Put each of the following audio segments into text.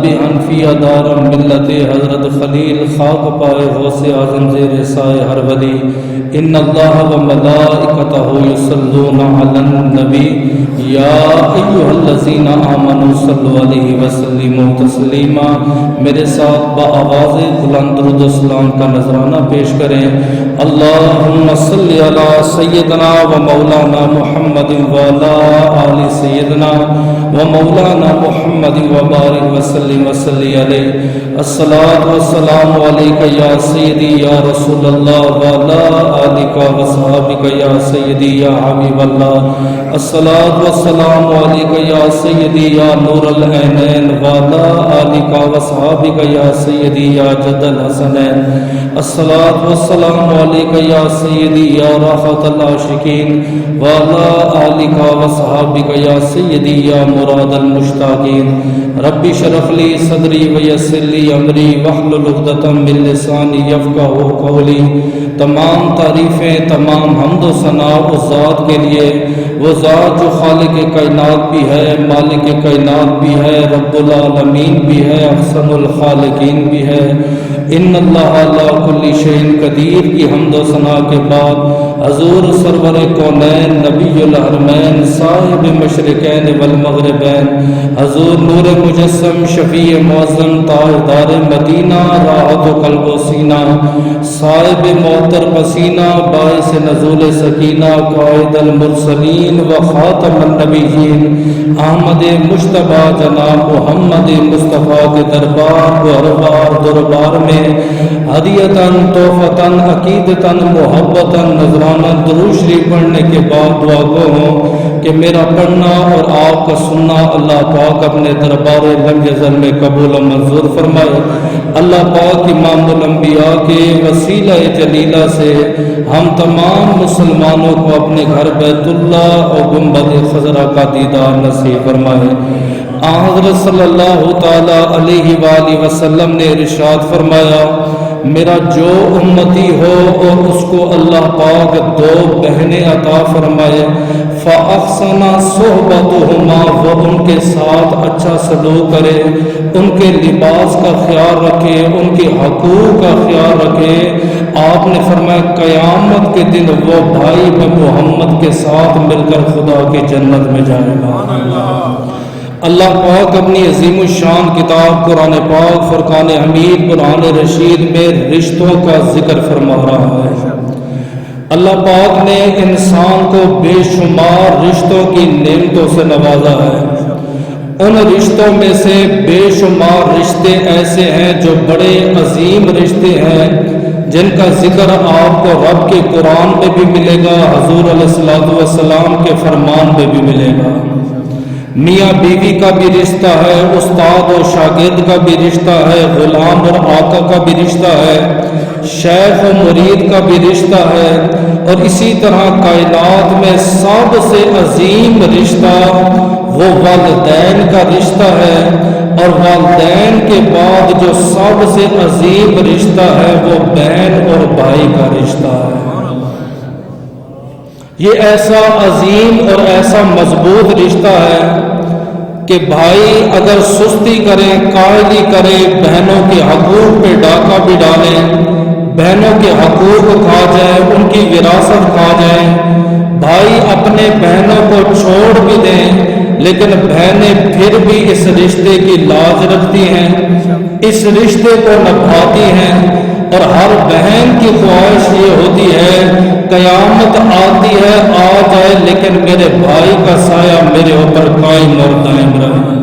مذہب حنفیہ دارم ملت حضرت خلیل خاک پائے غوث اعظم زیر سائے ہر ولی ان اللہ و ملائکتہ یصلون علی النبی یا ایھا الذین آمنوا صلوا علیہ وسلموا تسلیما۔ میرے ساتھ بآواز بلند درود و سلام کا نذرانہ پیش کریں۔ اللہم صلی علی سیدنا و مولانا محمد وعلی آل سیدنا و مولانا محمد وبارک وسلم وصلی علیہ۔ الصلاۃ والسلام علیک یا سیدی یا رسول اللہ وعلی آلک وصحابک یا سیدی یا حبیب اللہ۔ الصلاۃ والسلام علیک یا سیدی یا نور العینین وعلی آلک وصحابک یا سیدی یا جد الحسنین۔ الصلاۃ والسلام علیک یا سیدی یا راحت العاشقین وعلی آلک وصحابک یا سیدی یا مراد المشتاقین۔ رب اشرح لی صدری ویسر لی امری واحلل عقدۃ من لسانی یفقہوا قولی۔ تمام تعریفیں، تمام حمد و ثنا اس ذات کے لیے، وہ ذات جو خالق کائنات بھی ہے، مالک کائنات بھی ہے، رب العالمین بھی ہے، احسن الخالقین بھی ہے۔ ان اللہ علی کل شیء قدیر کی حمد و ثنا کے بعد حضور سرور کونین نبی الحرمین صاحب مشرقین والمغربین حضور نور مجسم شفیع معظم تاجدار مدینہ راحت و قلب و سینہ صاحب معطر پسینہ باعث نزول سکینہ قائد المرسلین و خاتم النبیین احمد مجتبی جناب محمد مصطفیٰ کے دربار و اربار دربار میں ہدیتاً تحفتاً عقیدتاً محبتاً نذرانہ درود شریف پڑھنے کے بعد دعا گو ہوں کہ میرا پڑھنا اور آپ کا سننا اللہ پاک اپنے دربار لم یزل میں قبول و منظور فرمائے۔ اللہ پاک امام الانبیاء کے وسیلہ جلیلہ سے ہم تمام مسلمانوں کو اپنے گھر بیت اللہ اور گنبد خضرا کا دیدار نصیب فرمائے۔ حضرت صلی اللہ تعالی علیہ وآلہ وسلم نے ارشاد فرمایا میرا جو امتی ہو اور اس کو اللہ پاک دو بہنیں عطا فرمائے فَأَحْسَنَ صُحْبَتُهُمَا وہ ان کے ساتھ اچھا سلوک کرے، ان کے لباس کا خیال رکھے، ان کے حقوق کا خیال رکھے۔ آپ نے فرمایا قیامت کے دن وہ بھائی میں محمد کے ساتھ مل کر خدا کی جنت میں جائے گا۔ اللہ پاک اپنی عظیم الشان کتاب قرآن پاک فرقان حمید قرآن رشید میں رشتوں کا ذکر فرما رہا ہے۔ اللہ پاک نے انسان کو بے شمار رشتوں کی نعمتوں سے نوازا ہے۔ ان رشتوں میں سے بے شمار رشتے ایسے ہیں جو بڑے عظیم رشتے ہیں جن کا ذکر آپ کو رب کے قرآن میں بھی ملے گا، حضور علیہ السلام کے فرمان میں بھی ملے گا۔ میاں بیوی کا بھی رشتہ ہے، استاد اور شاگرد کا بھی رشتہ ہے، غلام اور آقا کا بھی رشتہ ہے، شیخ و مرید کا بھی رشتہ ہے، اور اسی طرح کائنات میں سب سے عظیم رشتہ وہ والدین کا رشتہ ہے، اور والدین کے بعد جو سب سے عظیم رشتہ ہے وہ بہن اور بھائی کا رشتہ ہے۔ یہ ایسا عظیم اور ایسا مضبوط رشتہ ہے کہ بھائی اگر سستی کریں، کاہلی کریں، بہنوں کے حقوق پہ ڈاکہ بھی ڈالیں، بہنوں کے حقوق کھا جائیں، ان کی وراثت کھا جائیں، بھائی اپنے بہنوں کو چھوڑ بھی دیں لیکن بہنیں پھر بھی اس رشتے کی لاج رکھتی ہیں، اس رشتے کو نبھاتی ہیں، اور ہر بہن کی خواہش یہ ہوتی ہے قیامت آتی ہے آ جائے لیکن میرے بھائی کا سایہ میرے اوپر قائم اور دائم رہے۔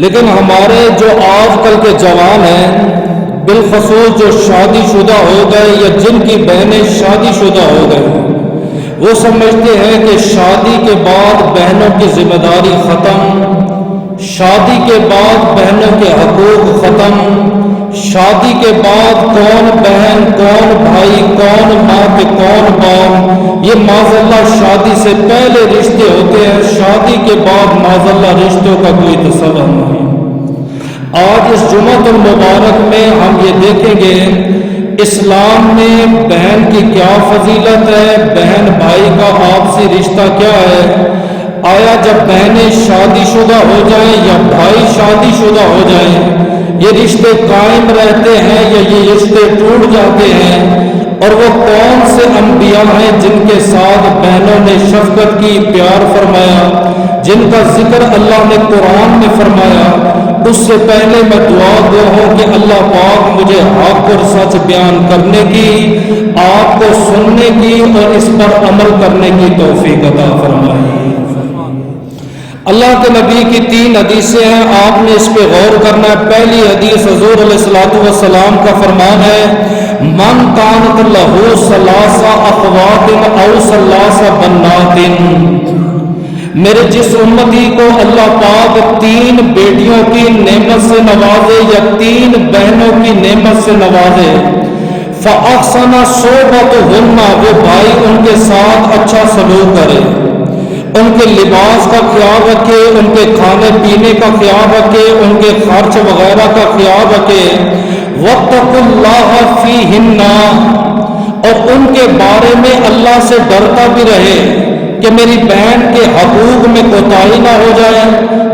لیکن ہمارے جو آج کل کے جوان ہیں، بالخصوص جو شادی شدہ ہو گئے یا جن کی بہنیں شادی شدہ ہو گئے، وہ سمجھتے ہیں کہ شادی کے بعد بہنوں کی ذمہ داری ختم، شادی کے بعد بہنوں کے حقوق ختم، شادی کے بعد کون بہن کون بھائی کون ماں کے کون باپ، یہ معاذ اللہ شادی سے پہلے رشتے ہوتے ہیں، شادی کے بعد معاذ اللہ رشتوں کا کوئی تصور نہیں۔ آج اس جمعۃ المبارک میں ہم یہ دیکھیں گے اسلام میں بہن کی کیا فضیلت ہے، بہن بھائی کا آپسی رشتہ کیا ہے۔ آیا جب بہنیں شادی شدہ ہو جائیں یا بھائی شادی شدہ ہو جائیں یہ رشتے قائم رہتے ہیں یا یہ رشتے ٹوٹ جاتے ہیں؟ اور وہ کون سے انبیاء ہیں جن کے ساتھ بہنوں نے شفقت کی، پیار فرمایا، جن کا ذکر اللہ نے قرآن میں فرمایا؟ اس سے پہلے میں دعا گو ہوں کہ اللہ پاک مجھے حق اور سچ بیان کرنے کی، آپ کو سننے کی اور اس پر عمل کرنے کی توفیق عطا فرمائے۔ اللہ کے نبی کی 3 حدیثیں ہیں، آپ نے اس پہ غور کرنا ہے۔ پہلی حدیث حضور علیہ الصلوۃ والسلام کا فرمان ہے، من کانت لہ ثلاث اخوات او ثلاث بنات، میرے جس امتی کو اللہ پاک 3 بیٹیوں کی نعمت سے نوازے یا 3 بہنوں کی نعمت سے نوازے، فاحسن صحبتہن، وہ بھائی ان کے ساتھ اچھا سلوک کرے، ان کے لباس کا خیال رکھے، ان کے کھانے پینے کا خیال رکھے، ان کے خرچ وغیرہ کا خیال رکھے، واتقوا اللہ فیہن، اور ان کے بارے میں اللہ سے ڈرتا بھی رہے کہ میری بہن کے حقوق میں کوتاہی نہ ہو جائے،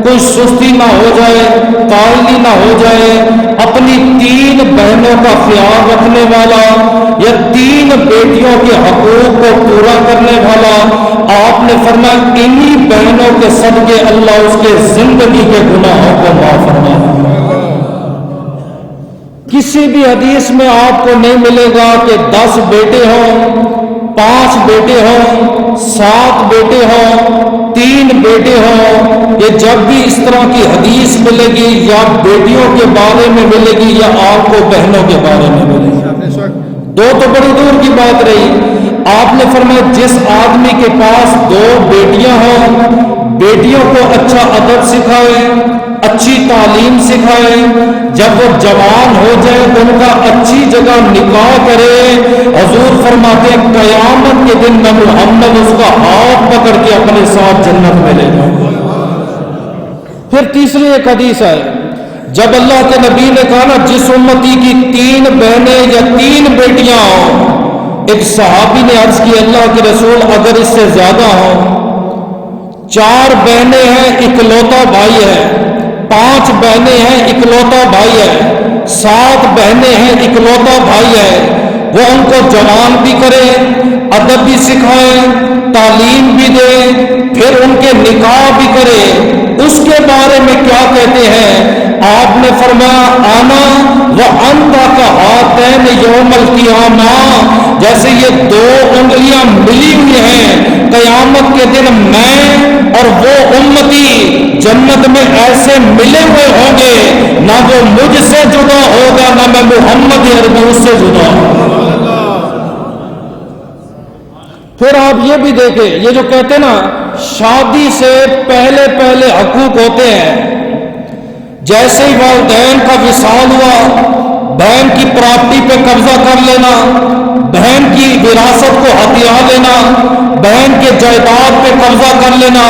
کوئی سستی نہ ہو جائے، کاہلی نہ ہو جائے۔ اپنی 3 بہنوں کا خیال رکھنے والا یا 3 بیٹیوں کے حقوق کو پورا کرنے والا، آپ نے فرمایا انہی بہنوں کے صدقے اللہ اس کے زندگی کے گناہوں کو معاف فرمائے۔ کسی بھی حدیث میں آپ کو نہیں ملے گا کہ 10 بیٹے ہوں، 5 بیٹے ہوں، 7 بیٹے ہوں، 3 بیٹے ہوں۔ یہ جب بھی اس طرح کی حدیث ملے گی یا بیٹیوں کے بارے میں ملے گی یا آپ کو بہنوں کے بارے میں ملے گی، 2 تو بڑی دور کی بات رہی۔ آپ نے فرمایا جس آدمی کے پاس 2 بیٹیاں ہوں، بیٹیوں کو اچھا ادب سکھائے، اچھی تعلیم سکھائے، جب وہ جوان ہو جائے ان کا اچھی جگہ نکاح کرے، حضور فرماتے ہیں قیامت کے دن میں محمد اس کا ہاتھ پکڑ کے اپنے ساتھ جنت میں لے جاؤں گا۔ پھر تیسری ایک حدیث ہے، جب اللہ کے نبی نے کہا نا جس امتی کی 3 بہنیں یا 3 بیٹیاں ہوں، ایک صحابی نے عرض کی اللہ کے رسول اگر اس سے زیادہ ہوں، 4 بہنیں ہیں اکلوتا بھائی ہے، 5 بہنیں ہیں اکلوتا بھائی ہے، 7 بہنیں ہیں اکلوتا بھائی ہے، وہ ان کو جوان بھی کرے، ادب بھی سکھائے، تعلیم بھی دے، پھر ان کے نکاح بھی کرے، اس کے بارے میں کیا کہتے ہیں؟ آپ نے فرمایا آنا وانت کہاتین یوم القیامہ، جیسے یہ 2 انگلیاں ملی ہوئی ہیں قیامت کے دن میں اور وہ امتی جنت میں ایسے ملے ہوئے ہوں گے، نہ وہ مجھ سے جدا ہوگا نہ میں محمد عربی اس سے جدا ہوگا۔ پھر آپ یہ بھی دیکھیں، یہ جو کہتے ہیں نا شادی سے پہلے پہلے حقوق ہوتے ہیں، جیسے ہی والدین کا وصال ہوا، بہن کی پراپرٹی پہ قبضہ کر لینا، بہن کی وراثت کو ہتھیا لینا، بہن کے جائیداد پہ قبضہ کر لینا،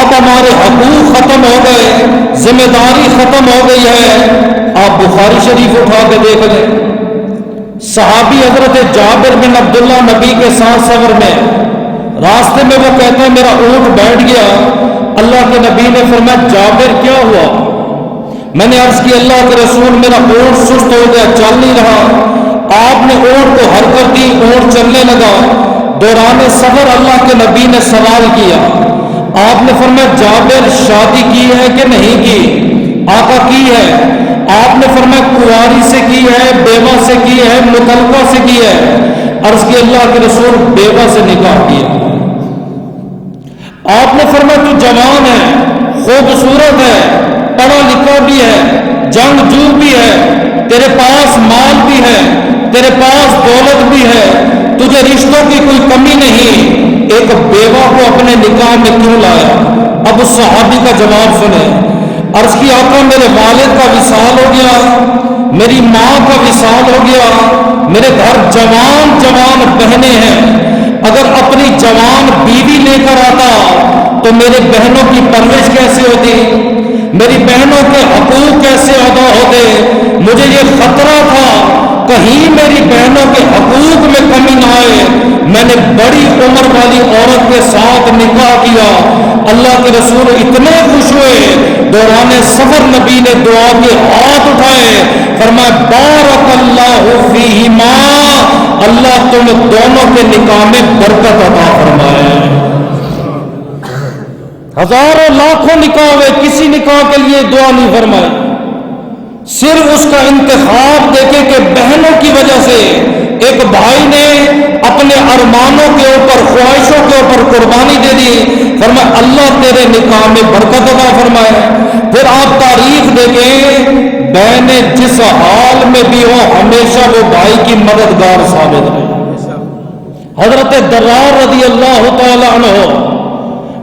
اب ہمارے حقوق ختم ہو گئے، ذمہ داری ختم ہو گئی ہے۔ آپ بخاری شریف اٹھا کے دیکھ لیں، صحابی حضرت جابر بن عبداللہ نبی کے ساتھ سفر میں، راستے میں وہ کہتے ہیں میرا اونٹ بیٹھ گیا، اللہ کے نبی نے فرمایا جابر کیا ہوا؟ میں نے عرض کی اللہ کے رسول میرا اونٹ سست ہو گیا، چل نہیں رہا۔ آپ نے اونٹ کو حرکت دی، اونٹ چلنے لگا۔ دوران سفر اللہ کے نبی نے سوال کیا، آپ نے فرمایا جابر شادی کی ہے کہ نہیں کی؟ آقا کی ہے۔ آپ نے فرمایا کنواری سے کی ہے، بیوہ سے کی ہے، مطلقہ سے کی ہے؟ عرض کی اللہ کے رسول بیوہ سے نکاح کیا۔ آپ نے فرمایا تو جوان ہے، خوبصورت ہے، پڑھا لکھا بھی ہے، جنگجو بھی ہے، تیرے پاس مال بھی ہے، تیرے پاس دولت بھی ہے، تجھے رشتوں کی کوئی کمی نہیں، ایک بیوہ کو اپنے نکاح میں کیوں لایا؟ اب اس صحابی کا جواب سنیں۔ عرض کی آقا میرے والد کا وصال ہو گیا، میری ماں کا وصال ہو گیا، میرے گھر جوان جوان بہنیں ہیں، اگر اپنی جوان بیوی لے کر آتا تو میرے بہنوں کی پرورش کیسے ہوتی، میری بہنوں کے حقوق کیسے ادا ہوتے؟ مجھے یہ خطرہ تھا کہیں میری بہنوں کے حقوق میں کمی نہ آئے. میں نے بڑی عمر والی عورت کے ساتھ نکاح کیا. اللہ کے رسول اتنے خوش ہوئے, دوران سفر نبی نے دعا کے ہاتھ اٹھائے, فرمایا بارک اللہ فیہما, اللہ تم دونوں کے نکاح میں برکت عطا فرمائے. ہزاروں لاکھوں نکاح ہوئے, کسی نکاح کے لیے دعا نہیں فرمائی. صرف اس کا انتخاب دیکھے کہ بہنوں کی وجہ سے ایک بھائی نے اپنے ارمانوں کے اوپر, خواہشوں کے اوپر قربانی دے دی. فرمایا اللہ تیرے نکاح میں برکت عطا فرمائے. پھر آپ تاریخ دیکھیں, بہنیں جس حال میں بھی ہو ہمیشہ وہ بھائی کی مددگار ثابت رہے. حضرت درار رضی اللہ تعالی عنہ,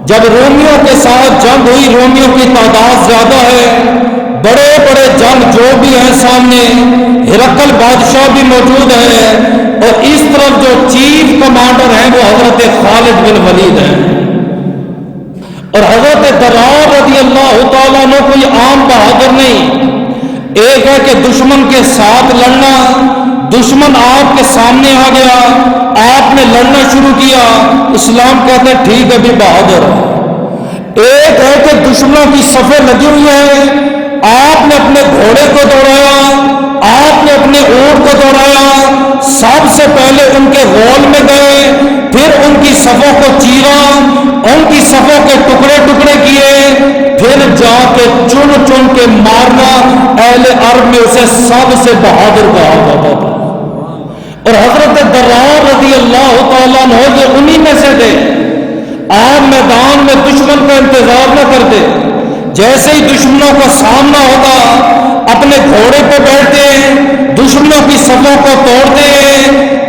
جب رومیوں کے ساتھ جنگ ہوئی, رومیوں کی تعداد زیادہ ہے, بڑے بڑے جنگ جو بھی ہیں سامنے, ہرقل بادشاہ بھی موجود ہے, اور اس طرف جو چیف کمانڈر ہیں وہ حضرت خالد بن ولید ہیں. اور حضرت درار رضی اللہ تعالیٰ عنہ کوئی عام بہادر نہیں. ایک ہے کہ دشمن کے ساتھ لڑنا, دشمن آپ کے سامنے آ گیا, آپ نے لڑنا شروع کیا, اسلام کہتے ہیں ٹھیک ہے بھی بہادر. ایک ہے کہ دشمنوں کی صفیں لگی ہوئی ہیں, آپ نے اپنے گھوڑے کو دوڑایا, آپ نے اپنے اونٹ کو دوڑایا, سب سے پہلے ان کے غول میں گئے, پھر ان کی صفوں کو چیرا, ان کی صفوں کے ٹکڑے ٹکڑے کیے, پھر جا کے چن چن کے مارنا. اہل عرب میں اسے سب سے بہادر کہا جاتا تھا. اور حضرت درار رضی اللہ تعالیٰ عنہ یہ انہی میں سے تھے. آپ میدان میں دشمن کا انتظار نہ کرتے, جیسے ہی دشمنوں کا سامنا ہوگا اپنے گھوڑے پہ بیٹھتے ہیں, دشمنوں کی صفوں کو توڑتے ہیں,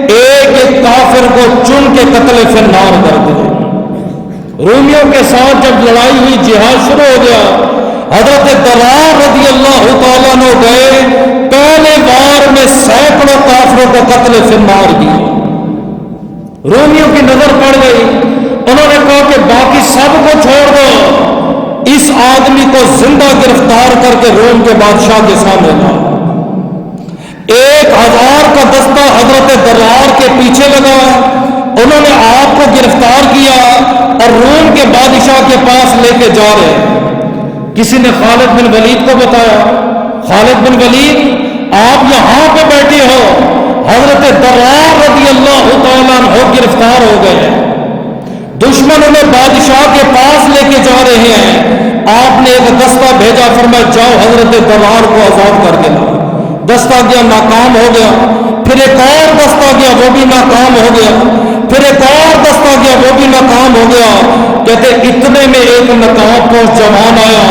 ایک ایک کافر کو چن کے قتل فی النار کرتے ہیں. رومیوں کے ساتھ جب لڑائی ہوئی, جہاد شروع ہو گیا, حضرت درار رضی اللہ تعالیٰ عنہ گئے, پہلے بار میں سینکڑوں کافروں کو قتل فی النار کیا. رومیوں کی نظر پڑ گئی, انہوں نے کہا کہ باقی سب کو چھوڑ دو, اس آدمی کو زندہ گرفتار کر کے روم کے بادشاہ کے سامنے لاؤ. 1000 کا دستہ حضرت درار کے پیچھے لگا, انہوں نے آپ کو گرفتار کیا اور روم کے بادشاہ کے پاس لے کے جا رہے. کسی نے خالد بن ولید کو بتایا, خالد بن ولید آپ یہاں پہ بیٹھے ہو, حضرت درار رضی اللہ تعالیٰ عنہ گرفتار ہو گئے, دشمن انہیں بادشاہ کے پاس لے کے جا رہے ہیں. آپ نے ایک دستہ بھیجا, فرمایا جاؤ حضرت درار کو آزاد کر کے لاؤ. دستہ گیا, ناکام ہو گیا. پھر ایک اور دستہ گیا, وہ بھی ناکام ہو گیا. پھر ایک اور دستہ گیا, وہ بھی ناکام ہو گیا. کہتے اتنے میں ایک نقاب پوش جوان آیا,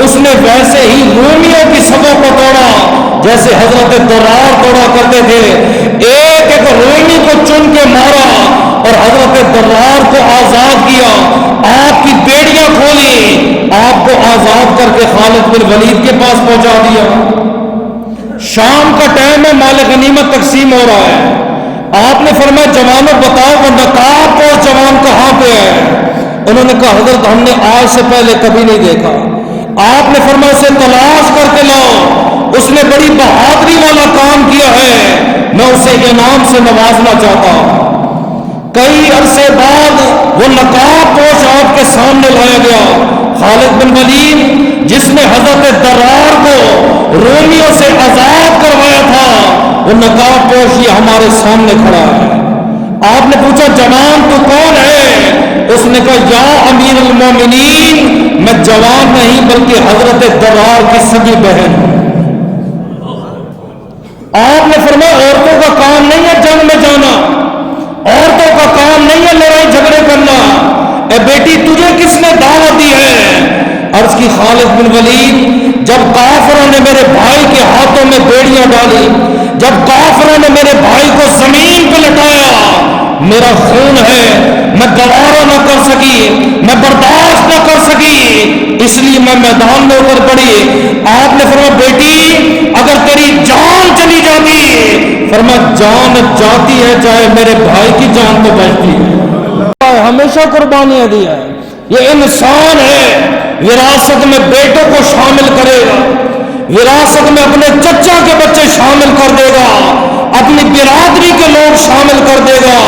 اس نے ویسے ہی رومیوں کی صفوں کو توڑا جیسے حضرت درار توڑا کرتے تھے. ایک ایک رومی کو چن کے مارا اور حضرت درار کو آزاد کیا. آپ کی بیڑیاں کھولی, آپ کو آزاد کر کے خالد بن ولید کے پاس پہنچا دیا. شام کا ٹائم ہے, مال غنیمت تقسیم ہو رہا ہے. آپ نے فرمایا جوانوں بتاؤ وہ نقاب پوش جوان کہاں پہ ہے؟ انہوں نے کہا حضرت ہم نے آج سے پہلے کبھی نہیں دیکھا. آپ نے فرمایا اسے تلاش کر کے لاؤ, اس نے بڑی بہادری والا کام کیا ہے, میں اسے انعام سے نوازنا چاہتا ہوں. کئی عرصے بعد وہ نقاب پوش آپ کے سامنے لایا گیا. خالد بن ولید جس نے حضرت درار کو رومیوں سے آزاد کروایا تھا, وہ نقاب پوش یہ ہمارے سامنے کھڑا ہے. آپ نے پوچھا جوان تو کون ہے؟ اس نے کہا یا امیر المومنین, میں جوان نہیں بلکہ حضرت درار کی سگی بہن ہوں. آپ نے فرمایا عورتوں کا کام نہیں ہے جنگ میں جانا, عورتوں کا کام نہیں ہے لڑائی جھگڑے کرنا. اے بیٹی تجھے کس نے دعوت دی ہے؟ عرض کی خالد بن ولید جب کافروں نے میرے بھائی کے ہاتھوں میں بیڑیاں ڈالی, جب کافروں نے میرے بھائی کو زمین پہ لٹایا, میرا خون ہے, میں گوارا نہ کر سکی, میں برداشت نہ کر سکی, اس لیے میں میدان میں اتر پڑی. آپ نے فرمایا بیٹی اگر تیری جان چلی جاتی, فرمایا جان جاتی ہے چاہے میرے بھائی کی جان تو بچتی ہے. ہمیشہ قربانیاں دیا ہے. یہ انسان ہے, وراثت میں بیٹوں کو شامل کرے گا, وراثت میں اپنے چچا کے بچے شامل کر دے گا, اپنی برادری کے لوگ شامل کر دے گا.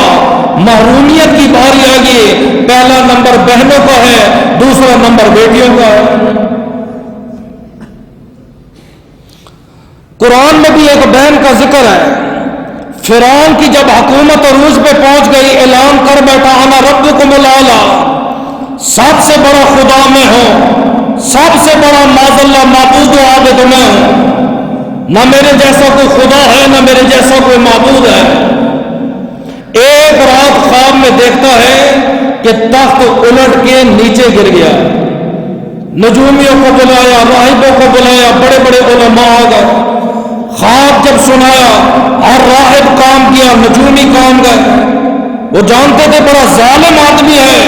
محرومیت کی باری آئے، پہلا نمبر بہنوں کا ہے، دوسرا نمبر بیٹیوں کا ہے. قرآن میں بھی ایک بہن کا ذکر ہے. فرعون کی جب حکومت عروج پہ پہنچ گئی، اعلان کر بیٹھا انا ربکم الاعلی، سب سے بڑا خدا میں ہوں، سب سے بڑا معاذ اللہ معبود و عابد میں ہوں، نہ میرے جیسا کوئی خدا ہے نہ میرے جیسا کوئی معبود ہے. ایک رات خواب میں دیکھتا ہے کہ تخت الٹ کے نیچے گر گیا. نجومیوں کو بلایا، راہبوں کو بلایا، بڑے بڑے علماء آ گئے. خواب جب سنایا، ہر راہب کام کیا، نجومی کام گئے. وہ جانتے تھے بڑا ظالم آدمی ہے،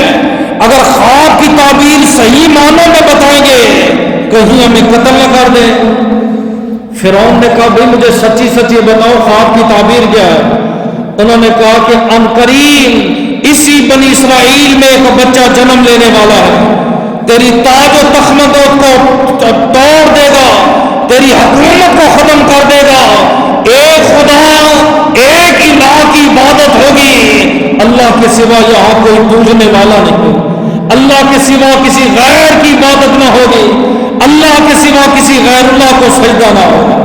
اگر خواب کی تعبیر صحیح معنوں میں بتائیں گے کہیں ہمیں قتل نہ کر دیں. فرعون نے کہا بھئی مجھے سچی سچی بتاؤ خواب کی تعبیر کیا ہے. انہوں نے کہا کہ عنقریب اسی بنی اسرائیل میں ایک بچہ جنم لینے والا ہے، تیری تاج و تخمدوں کو توڑ دے گا، تیری حکومت کو ختم کر دے گا. ایک خدا، ایک الہ کی عبادت ہوگی، اللہ کے سوا یہاں کوئی پوجنے والا نہیں، اللہ کے سوا کسی غیر کی عبادت نہ ہوگی، اللہ کے سوا کسی غیر اللہ کو سجدہ نہ ہوگا.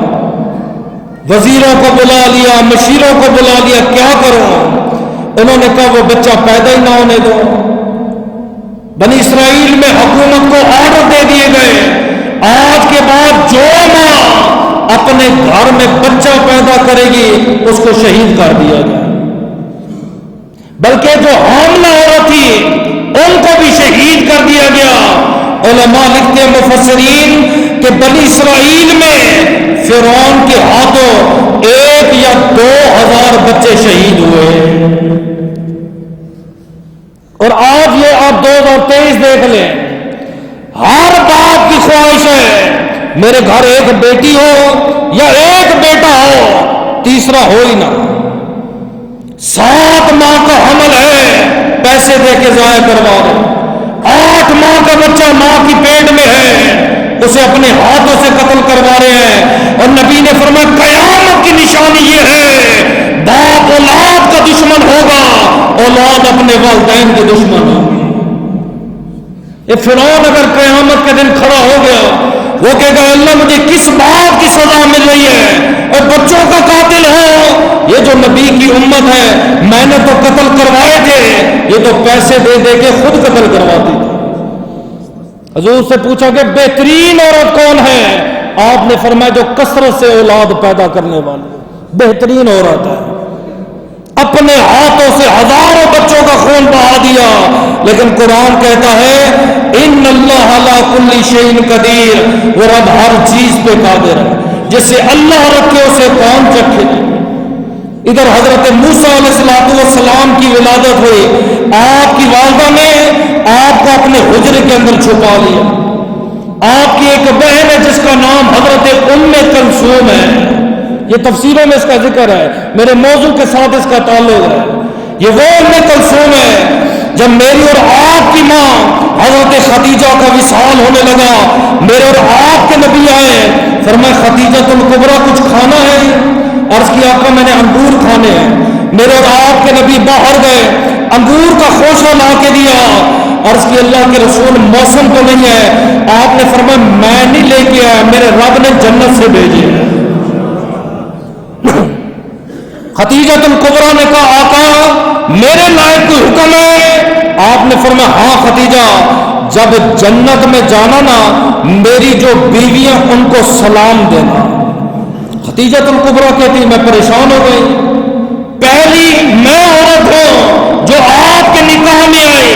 وزیروں کو بلا لیا، مشیروں کو بلا لیا، کیا کروں؟ انہوں نے کہا وہ بچہ پیدا ہی نہ ہونے دو. بنی اسرائیل میں حکومت کو آرڈر دے دیے گئے، آج کے بعد جو ماں اپنے گھر میں بچہ پیدا کرے گی اس کو شہید کر دیا جائے. بلکہ جو حاملہ عورت تھی ان کو بھی شہید کر دیا گیا. علماء لکھتے ہیں مفسرین کہ بنی اسرائیل میں فرعون کے ہاتھوں 1 یا 2,000 بچے شہید ہوئے. اور آج یہ آپ 2023 دیکھ لیں، ہر باپ کی خواہش ہے میرے گھر ایک بیٹی ہو یا ایک بیٹا ہو، تیسرا ہو ہی نہ. 7 ماہ کا حمل ہے، پیسے دے کے ضائع کروا دیں. 8 ماہ کا بچہ ماں کی پیٹ میں ہے، اسے اپنے ہاتھوں سے قتل کروا رہے ہیں. اور نبی نے فرمایا قیامت کی نشانی یہ ہے باپ اولاد کا دشمن ہوگا، اولاد اپنے والدین کے دشمن ہوگی. یہ فرعون اگر قیامت کے دن کھڑا ہو گیا، وہ کہے گا اللہ مجھے کس بات کی سزا مل رہی ہے، اور بچوں کا قاتل ہو. یہ جو نبی کی امت ہے، میں نے تو قتل کروائے تھے، یہ تو پیسے دے دے کے خود قتل کرواتی تھی. حضور سے پوچھا کہ بہترین عورت کون ہے؟ آپ نے فرمایا جو کثرت سے اولاد پیدا کرنے والی بہترین عورت ہے. اپنے ہاتھوں سے ہزاروں بچوں کا خون بہا دیا. لیکن قرآن کہتا ہے ان اللہ علی کل شیء قدیر، وہ رب ہر چیز پہ قادر ہے، جسے اللہ رکھے اسے کون چکھے. ادھر حضرت موسیٰ علیہ السلام کی ولادت ہوئی، آپ کی والدہ نے آپ کو اپنے حجرے کے اندر چھپا لیا. آپ کی ایک بہن ہے جس کا نام حضرت ام کلثوم ہے. یہ تفسیروں میں اس کا ذکر ہے، میرے موضوع کے ساتھ اس کا تعلق ہے. یہ وہ ام کلثوم ہے جب میری اور آپ کی ماں حضرت خدیجہ کا وصال ہونے لگا، میرے اور آپ کے نبی آئے، فرمایا خدیجہ الکبریٰ کچھ کھانا ہے؟ عرض کیا آقا میں نے انگور کھانے ہیں. میرے اور آپ کے نبی باہر گئے، انگور کا خوشہ لا کے دیا. عرض کی اللہ کے رسول موسم تو نہیں ہے. آپ نے فرمایا میں نہیں لے کے آیا، میرے رب نے جنت سے بھیجے. خدیجہ الکبریٰ نے کہا آقا میرے لائق کوئی حکم ہے؟ آپ نے فرمایا ہاں خدیجہ، جب جنت میں جانا نا میری جو بیویاں ان کو سلام دینا. خدیجہ الکبریٰ کہتی میں پریشان ہو گئی، پہلی میں عورت ہوں جو آپ کے نکاح میں آئی،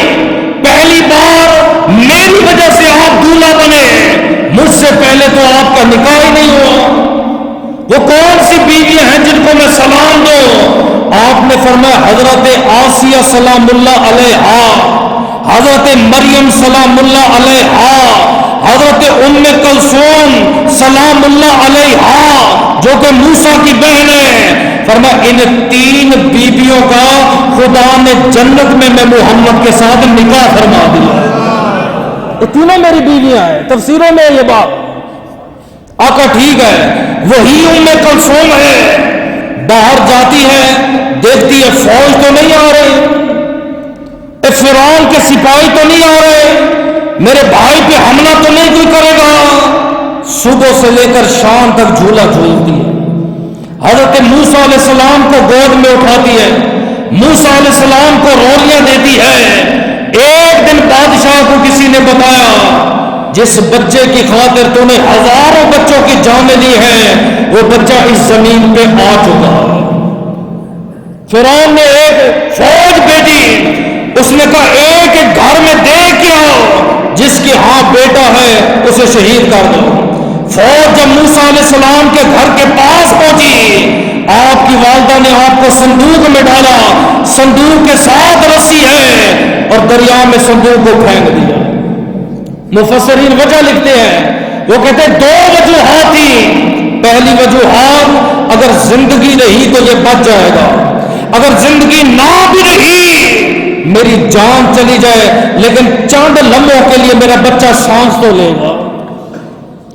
پہلی بار میری وجہ سے آپ دولہا بنے، مجھ سے پہلے تو آپ کا نکاح ہی نہیں ہوا. وہ کون سی بیویاں ہیں جن کو میں سلام دوں؟ آپ نے فرمایا حضرت آسیہ سلام اللہ علیہا، حضرت مریم سلام اللہ علیہا، حضرت ام کلثوم سلام اللہ علیہا جو کہ موسیٰ کی بہن ہے. فرمایا ان 3 بیویوں کا خدا نے جنت میں محمد کے ساتھ نکاح فرما دیا. یہ تینوں میری بیویاں ہیں. تفسیروں میں یہ بات آقا ٹھیک ہے وہی ام کلثوم ہے باہر جاتی ہے، دیکھتی ہے فوج تو نہیں آ رہی، فرعون کے سپاہی تو نہیں آ رہے، میرے بھائی پہ حملہ تو نہیں کوئی کرے گا۔ صبح سے لے کر شام تک جھولا جھولتی ہے، حضرت موسیٰ علیہ السلام کو گود میں اٹھاتی ہے، موسیٰ علیہ السلام کو رولیاں دیتی ہے۔ ایک دن بادشاہ کو کسی نے بتایا، جس بچے کی خاطر تو نے ہزاروں بچوں کی جانیں لی ہیں، وہ بچہ اس زمین پہ آ چکا ہے۔ فرعون نے ایک فوج بھیجی، اس نے کہا ایک ایک گھر میں دیکھ کے آؤ، جس کی ہاں بیٹا ہے اسے شہید کر دو۔ فوج جب موسیٰ علیہ السلام کے گھر کے پاس پہنچی، آپ کی والدہ نے آپ کو صندوق میں ڈالا، صندوق کے ساتھ رسی ہے اور دریا میں صندوق کو پھینک دیا۔ مفسرین وجہ لکھتے ہیں، وہ کہتے ہیں دو وجوہات تھی۔ پہلی وجوہات، اگر زندگی رہی تو یہ بچ جائے گا، اگر زندگی نہ بھی رہی، میری جان چلی جائے لیکن چند لمحوں کے لیے میرا بچہ سانس تو لے گا،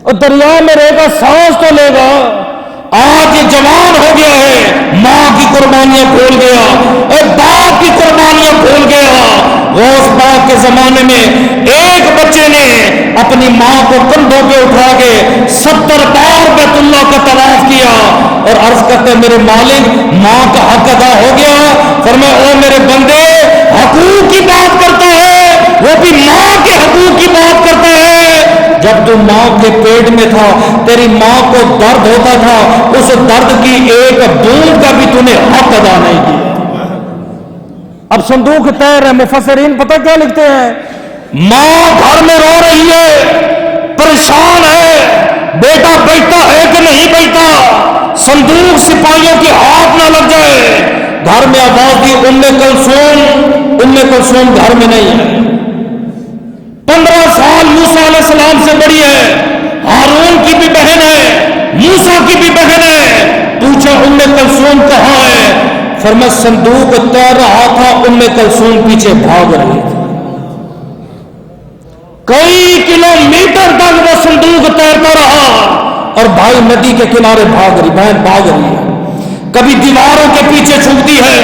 اور دریا میں رہے گا، سانس تو لے گا۔ آج یہ جوان ہو گیا ہے، ماں کی قربانیاں بھول گیا اور باپ کی قربانیاں بھول گیا۔ غوث پاک کے زمانے میں ایک بچے نے اپنی ماں کو کندھوں پہ اٹھا کے 70 بار بیت اللہ کا طواف کیا اور عرض کرتے میرے مالک ماں کا حق ادا ہو گیا۔ فرمایا او میرے بندے، حقوق کی بات کرتا ہے، وہ بھی ماں کے حقوق کی بات کرتا ہے۔ جب تو ماں کے پیٹ میں تھا، تیری ماں کو درد ہوتا تھا، اس درد کی ایک بوند کا بھی تو نے حق ادا نہیں کیا۔ اب صندوق تیر ہے، مفسرین پتہ کیا لکھتے ہیں؟ ماں گھر میں رو رہی ہے، پریشان ہے، بیٹا بیٹھتا ہے کہ نہیں بیٹھتا، صندوق سپاہیوں کے ہاتھ نہ لگ جائے۔ گھر میں آواز دی ام کلثوم گھر میں نہیں ہے، 15 سال موسیٰ علیہ السلام سے بڑی ہے، ہارون کی بھی بہن ہے، موسیٰ کی بھی بہن ہے۔ پوچھا ام کلثوم کہاں ہے؟ فرمایا صندوق تیر رہا تھا، ام کلثوم پیچھے بھاگ رہی تھی، کئی کلومیٹر تک وہ صندوق تیرتا رہا اور بھائی ندی کے کنارے بھاگ رہی، بہن بھاگ رہی ہے، کبھی دیواروں کے پیچھے چھپتی ہے،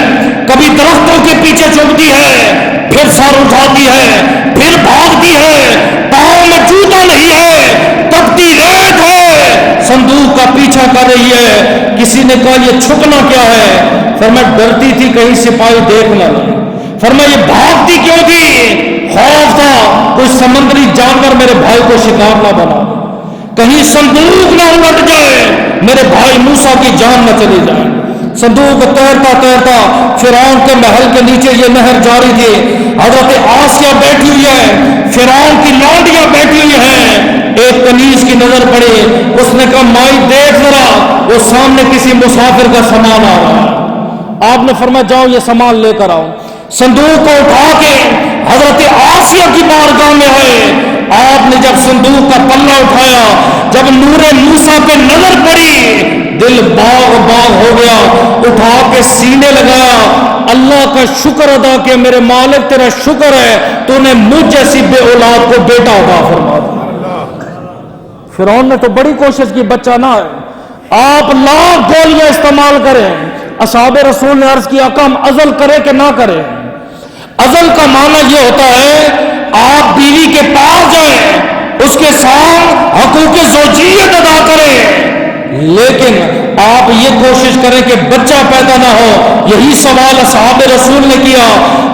کبھی درختوں کے پیچھے چھپتی ہے، پھر سر اٹھاتی ہے، پھر بھاگتی ہے، پاؤں میں جوتا نہیں ہے، تپتی ریت ہے، صندوق کا پیچھا کر رہی ہے۔ کسی نے کہا یہ چھپنا کیا ہے؟ فرمایا ڈرتی تھی کہیں سپاہی دیکھ نہ لیں۔ فرمایا یہ بھاگتی کیوں تھی؟ خوف تھا کوئی سمندری جانور میرے بھائی کو شکار نہ بنا، کہیں صندوق نہ الٹ جائے، میرے بھائی موسیٰ کی جان نہ چلی جائے۔ صندوق تیرتا تیرتا فرعون کے محل کے نیچے یہ نہر جاری تھی، حضرت آسیہ بیٹھی ہوئی ہے، فرعون کی لونڈیاں بیٹھی ہوئی ہیں۔ ایک کنیز کی نظر پڑی، اس نے کہا مائی دیکھ ذرا، وہ سامنے کسی مسافر کا سامان آ رہا ہے۔ آپ نے فرمایا جاؤ یہ سامان لے کر آؤ۔ صندوق کو اٹھا کے حضرت آسیہ کی بارگاہ میں آئے۔ آپ نے جب صندوق کا پلہ اٹھایا، جب نور موسیٰ پہ نظر پڑی، دل باغ باغ ہو گیا، اٹھا کے سینے لگایا، اللہ کا شکر ادا کہ میرے مالک تیرا شکر ہے تو نے مجھ جیسی بے اولاد کو بیٹا عطا فرما دیا۔ فرعون نے تو بڑی کوشش کی بچہ نہ ہے، آپ لاکھ گولیاں استعمال کریں۔ اصحاب رسول نے عرض کیا کہ ہم عزل کرے کہ نہ کریں؟ عزل کا معنی یہ ہوتا ہے آپ بیوی کے پاس جائیں، اس کے ساتھ حقوق زوجیت ادا کریں، لیکن آپ یہ کوشش کریں کہ بچہ پیدا نہ ہو۔ یہی سوال اصحاب رسول نے کیا،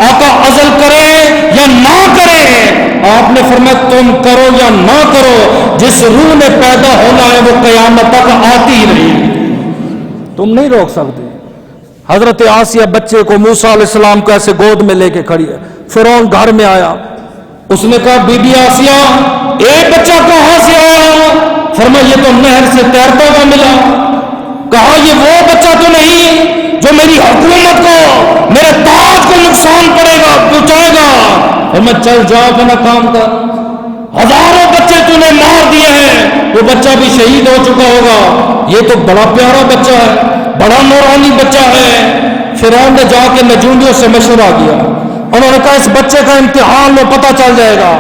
آقا عزل کریں یا نہ کریں؟ آپ نے فرمایا تم کرو یا نہ کرو، جس روح نے پیدا ہونا ہے وہ قیامت تک آتی رہی، تم نہیں روک سکتے۔ حضرت آسیہ بچے کو موسیٰ علیہ السلام کو ایسے گود میں لے کے کھڑی ہے۔ فرعون گھر میں آیا، اس نے کہا بی بی آسیہ ایک بچہ کہاں سے آیا؟ فرمایا یہ تو نہر سے تیرتا ہوا ملا۔ کہا یہ وہ بچہ تو نہیں جو میری حکومت کو، میرے تاج کو نقصان پہنچائے گا۔ فرمایا چل جا اپنا کام کر، ہزاروں بچے تو نے مار دیے ہیں، وہ بچہ بھی شہید ہو چکا ہوگا، یہ تو بڑا پیارا بچہ ہے، بڑا نورانی بچہ ہے۔ فرعون نے جا کے نجومیوں سے مشورہ کیا، انہوں نے کہا اس بچے کا امتحان میں پتہ چل جائے گا،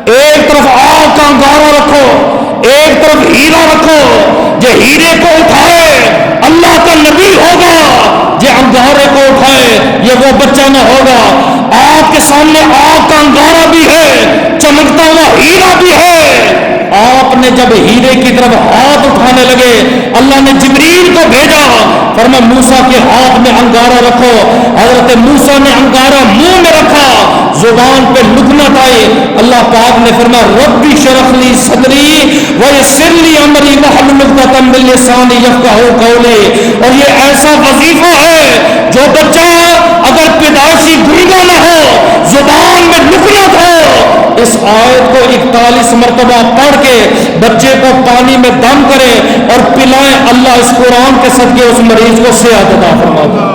ایک طرف آگ کا انگارہ رکھو، ایک طرف ہیرا رکھو، جو ہیرے کو اٹھائے اللہ کا نبی ہوگا، انگارے کو اٹھائے یہ وہ بچہ نہ ہوگا. آپ کے سامنے آگ کا انگارہ بھی ہے, چمکتا ہوا ہیرا بھی ہے. آپ نے جب ہیرے کی طرف ہاتھ اٹھانے لگے اللہ نے جبریل کو بھیجا, فرمایا موسیٰ کے ہاتھ میں انگارہ رکھو. حضرت موسیٰ نے انگارہ منہ میں رکھا, زبان پہ لکنت آئی. اللہ پاک نے فرمایا ربی اشرح لی صدری ویسر لی امری واحلل عقدۃ من لسانی یفقہوا قولی. اور یہ ایسا وظیفہ ہے جو بچہ اگر پیدائشی گنگا نہ ہو, زبان میں لکنت ہو, اس آیت کو 41 مرتبہ پڑھ کے بچے کو پانی میں دم کرے اور پلائے, اللہ اس قرآن کے صدقے اس مریض کو صحت عطا فرماتا.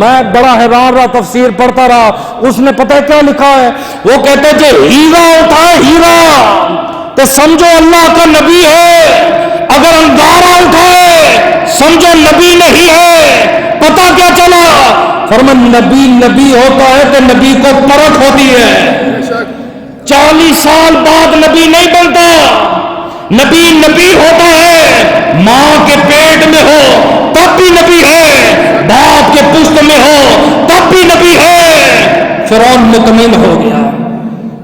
میں بڑا حیران رہا, تفسیر پڑھتا رہا. اس نے پتہ کیا لکھا ہے, وہ کہتے جو ہیرا اٹھائے ہیرا تو سمجھو اللہ کا نبی ہے, اگر انگارہ اٹھائے سمجھو نبی نہیں ہے. پتہ کیا چلا, فرمایا نبی ہوتا ہے تو نبی کو پرکھ ہوتی ہے. 40 سال بعد نبی نہیں بنتا. نبی ہوتا ہے, ماں کے پیٹ میں ہو تب بھی نبی ہے, باپ کے پشت میں ہو تب بھی نبی ہے. فرعون مطمئن ہو گیا.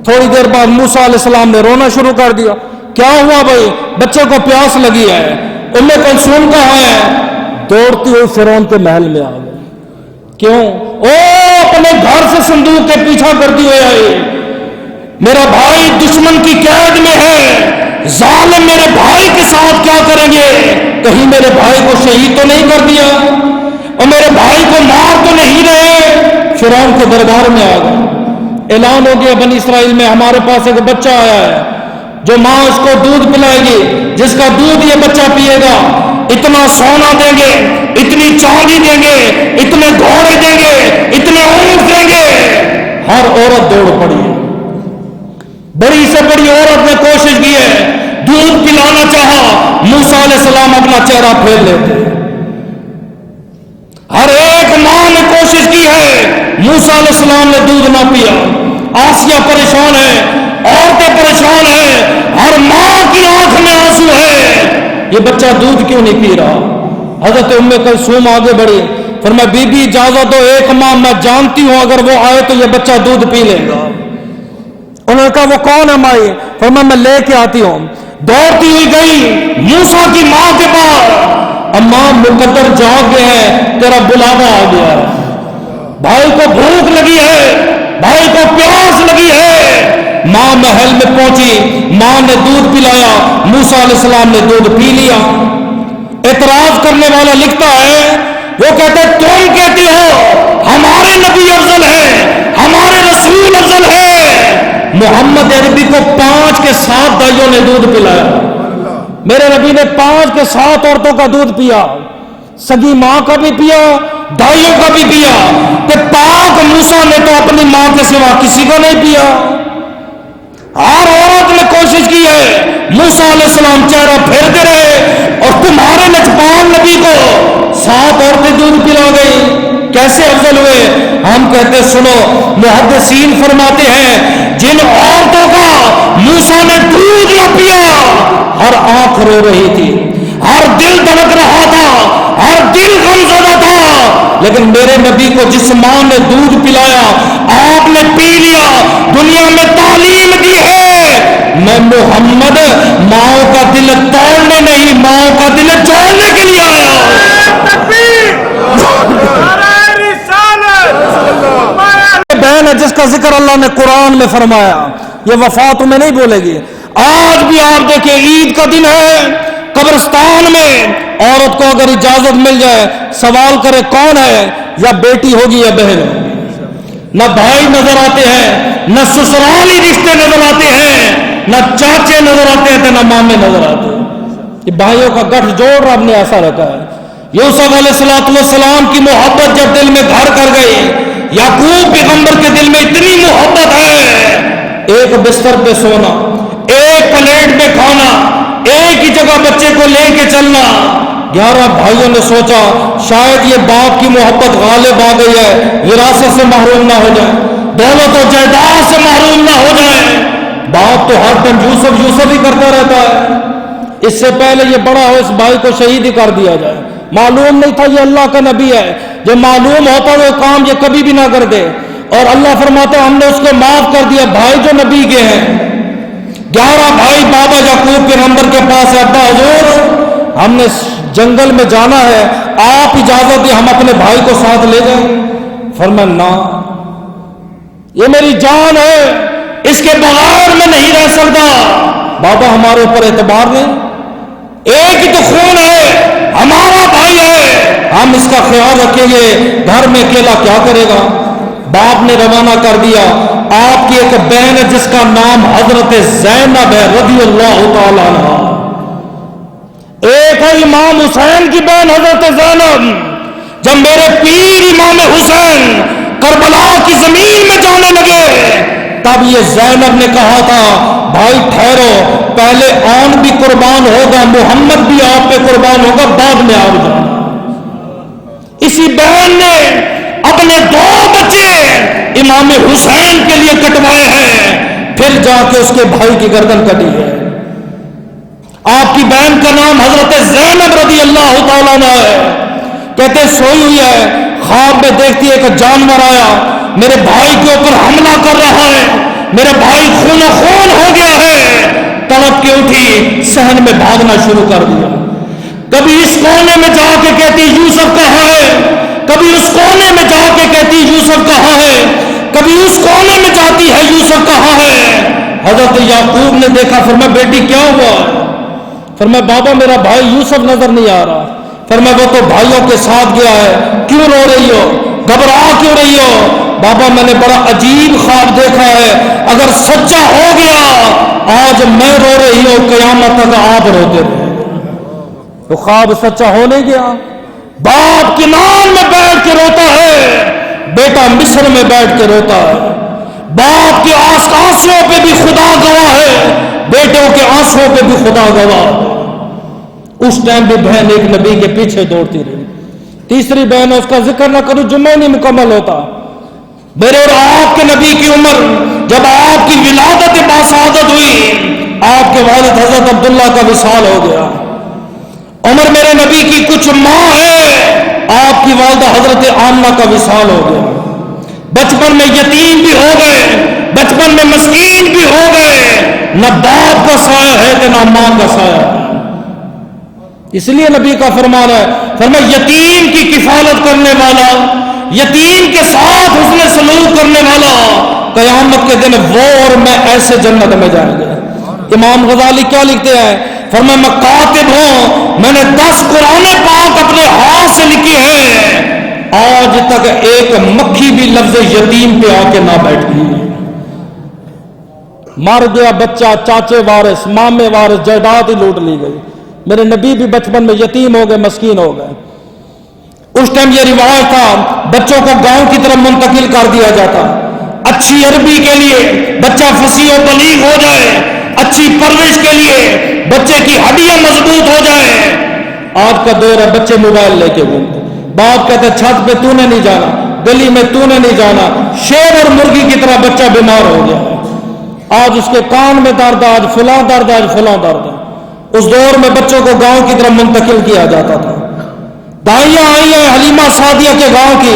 تھوڑی دیر بعد موسیٰ علیہ السلام نے رونا شروع کر دیا. کیا ہوا بھائی, بچے کو پیاس لگی ہے. ام کلثوم کہاں ہے؟ دوڑتی ہوئی فرعون کے محل میں آ گئی. کیوں؟ او اپنے گھر سے صندوق کے پیچھا کرتی ہوئے آئی. میرا بھائی دشمن کی قید میں ہے, ظالم میرے بھائی کے ساتھ کیا کریں گے؟ کہیں میرے بھائی کو شہید تو نہیں کر دیا اور میرے بھائی کو مار تو نہیں رہے؟ فرعون کے دربار میں آ گئے. اعلان ہو گیا بنی اسرائیل میں ہمارے پاس ایک بچہ آیا ہے جو ماں اس کو دودھ پلائے گی, جس کا دودھ یہ بچہ پیے گا اتنا سونا دیں گے, اتنی چاندی دیں گے, اتنے گھوڑے دیں گے, اتنے اونٹ دیں گے. ہر عورت دوڑ پڑی ہے. بڑی سے بڑی عورت نے کوشش کی ہے, دودھ پلانا چاہا. موسیٰ علیہ السلام اپنا چہرہ پھیر لیتے. ہر ایک ماں نے کوشش کی ہے, موسیٰ علیہ السلام نے دودھ نہ پیا. آسیہ پریشان ہے, عورتیں پریشان ہیں, ہر ماں کی آنکھ میں آنسو ہے, یہ بچہ دودھ کیوں نہیں پی رہا. حضرت ام کلثوم آگے بڑھی, فرمایا بی بی اجازت دو, ایک ماں میں جانتی ہوں اگر وہ آئے تو یہ بچہ دودھ پی لے گا. انہوں نے کہا وہ کون ہے مائی؟ فرمایا میں لے کے آتی ہوں. دوڑتی ہوئی گئی موسیٰ کی ماں کے پاس, اماں مقدر جاگ گئے ہیں, تیرا بلاوا آ گیا ہے, بھائی کو بھوک لگی ہے, بھائی کو پیاس لگی ہے. ماں محل میں پہنچی, ماں نے دودھ پلایا, موسیٰ علیہ السلام نے دودھ پی لیا. اعتراض کرنے والا لکھتا ہے, وہ کہتے تم کہتی ہو ہمارے نبی افضل ہے, ہمارے رسول افضل ہے. محمد عربی کو 5 کے 7 بھائیوں نے دودھ پلایا, میرے نبی نے 5 کے 7 عورتوں کا دودھ پیا, سگی ماں کا بھی پیا, دائیوں کا بھی پیا. کہ پاک موسیٰ نے تو اپنی ماں کے سوا کسی کا نہیں پیا. ہر عورت نے کوشش کی ہے, موسیٰ علیہ السلام چہرہ پھیرتے رہے اور تمہارے لجپال نبی کو 7 عورتیں دودھ پلا گئی. کیسے افضل ہوئے؟ ہم کہتے سنو, محدثین فرماتے ہیں جن عورتوں کا موسیٰ نے دودھ نہ پیا, ہر آنکھ رو رہی تھی, ہر دل دھڑک رہا تھا, ہر دل غمزدہ تھا, لیکن میرے نبی کو جس ماں نے دودھ پلایا آپ نے پی لیا. دنیا میں تعلیم دی ہے, میں محمد ماؤں کا دل توڑنے نہیں, ماؤں کا دل جوڑنے کے لیے آیا. بہن ہے جس کا ذکر اللہ نے قرآن میں فرمایا, یہ وفات میں نہیں بولے گی. آج بھی آپ دیکھیں عید کا دن ہے, قبرستان میں عورت کو اگر اجازت مل جائے سوال کرے کون ہے, یا بیٹی ہوگی یا بہن ہوگی. نہ بھائی نظر آتے ہیں, نہ سسرالی رشتے نظر آتے ہیں, نہ چاچے نظر آتے ہیں, نہ مامے نظر آتے ہیں. یہ بھائیوں کا گٹھ جوڑ رب نے ایسا رکھا ہے. یوسف علیہ السلام کی محبت جب دل میں گھر کر گئی, یعقوب پیغمبر کے دل میں اتنی محبت ہے, ایک بستر پہ سونا, ایک پلیٹ میں کھانا, ایک ہی جگہ بچے کو لے کے چلنا. 11 بھائیوں نے سوچا شاید یہ باپ کی محبت غالب آ گئی ہے, وراثت سے محروم نہ ہو جائے, دولت و جائیداد سے محروم نہ ہو جائے. باپ تو ہر دن یوسف ہی کرتا رہتا ہے. اس سے پہلے یہ بڑا ہو اس بھائی کو شہید ہی کر دیا جائے. معلوم نہیں تھا یہ اللہ کا نبی ہے. جو معلوم ہوتا وہ کام یہ کبھی بھی نہ کر دے. اور اللہ فرماتے ہم نے اس کو معاف کر دیا. بھائی جو نبی کے ہیں 11 بھائی بابا یعقوب کے نمبر کے پاس ہے. ابا حضور ہم نے جنگل میں جانا ہے, آپ اجازت دیں ہم اپنے بھائی کو ساتھ لے جائیں. فرمایا نہ, یہ میری جان ہے, اس کے بغیر میں نہیں رہ سکتا. بابا ہمارے اوپر اعتبار نہیں, ایک ہی تو خون ہے, ہمارا بھائی ہے, ہم اس کا خیال رکھیں گے, گھر میں اکیلا کیا کرے گا. باپ نے روانہ کر دیا. آپ کی ایک بہن ہے جس کا نام حضرت زینب ہے رضی اللہ تعالی عنہ. ایک ہے امام حسین کی بہن حضرت زینب. جب میرے پیر امام حسین کربلا کی زمین میں جانے لگے تب یہ زینب نے کہا تھا بھائی ٹھہرو, پہلے آن بھی قربان ہوگا, محمد بھی آپ پہ قربان ہوگا, بعد میں آپ جانا. اسی بہن نے اپنے 2 بچے امام حسین کے لیے کٹوائے ہیں, پھر جا کے اس کے بھائی کی گردن کٹی ہے. آپ کی بہن کا نام حضرت زینب رضی اللہ تعالیٰ عنہ ہے. کہتے سوئی ہوئی ہے, خواب میں دیکھتی ہے کہ جانور آیا, میرے بھائی کے اوپر حملہ کر رہا ہے, میرے بھائی خون خون ہو گیا ہے. تڑپ کے اٹھی, صحن میں بھاگنا شروع کر دیا. کبھی اس کونے میں جا کے کہتی یوسف کہاں ہے, کبھی اس کونے میں جا کے کہتی یوسف کہاں ہے, کبھی اس کونے میں جاتی ہے یوسف کہاں ہے. حضرت یعقوب نے دیکھا, فرمایا بیٹی کیا ہوا. فرمایا بابا میرا بھائی یوسف نظر نہیں آ رہا. فرمایا وہ تو بھائیوں کے ساتھ گیا ہے, کیوں رو رہی ہو, گھبرا کیوں رہی ہو. بابا میں نے بڑا عجیب خواب دیکھا ہے, اگر سچا ہو گیا آج میں رو رہی ہوں, قیامت تک آپ روتے رہے. تو خواب سچا ہو نہیں گیا. باپ کی نام میں بیٹھ کے روتا ہے, بیٹا مصر میں بیٹھ کے روتا ہے. باپ کے آنسوؤں پہ بھی خدا گواہ ہے, بیٹوں کے آنسوؤں پہ بھی خدا گواہ. اس ٹائم بھی بہن ایک نبی کے پیچھے دوڑتی رہی. تیسری بہن, اس کا ذکر نہ کروں جمعہ نہیں مکمل ہوتا. میرے اور آپ کے نبی کی عمر جب آپ کی ولادت باسعادت ہوئی, آپ کے والد حضرت عبداللہ کا وصال ہو گیا. عمر میرے نبی کی کچھ ماہ ہے, آپ کی والدہ حضرت آمنہ کا وصال ہو گیا. بچپن میں یتیم بھی ہو گئے, بچپن میں مسکین بھی ہو گئے. نہ باپ کا سایہ ہے کہ نہ ماں کا سایہ ہے. اس لیے نبی کا فرمان ہے, فرمایا یتیم کی کفالت کرنے والا, یتیم کے ساتھ حسن سلوک کرنے والا, قیامت کے دن وہ اور میں ایسے جنت میں جائیں گے. امام غزالی کیا لکھتے ہیں, فرمایا میں کاتب ہوں, میں نے 10 قرآن پاک اپنے ہاتھ سے لکھی ہیں, آج تک ایک مکھی بھی لفظ یتیم پہ آ کے نہ بیٹھی. مر گیا بچہ, چاچے وارث, مامے وارث, جائیداد ہی لوٹ لی گئی. میرے نبی بھی بچپن میں یتیم ہو گئے, مسکین ہو گئے. اس ٹائم یہ رواج تھا بچوں کو گاؤں کی طرف منتقل کر دیا جاتا, اچھی عربی کے لیے بچہ فصیح و بلیغ ہو جائے, اچھی پرورش کے لیے بچے کی ہڈیاں مضبوط ہو جائیں. آج کا دور ہے بچے موبائل لے کے گھومتے, باپ کہتے چھت پہ تو نے نہیں جانا, گلی میں تو نے نہیں جانا. شیر اور مرغی کی طرح بچہ بیمار ہو گیا. آج اس کے کان میں درد, آج فلاں درد, آج فلاں درد. اس دور میں بچوں کو گاؤں کی طرف منتقل کیا جاتا تھا. دائیاں آئی ہیں حلیمہ سعدیہ کے گاؤں کی,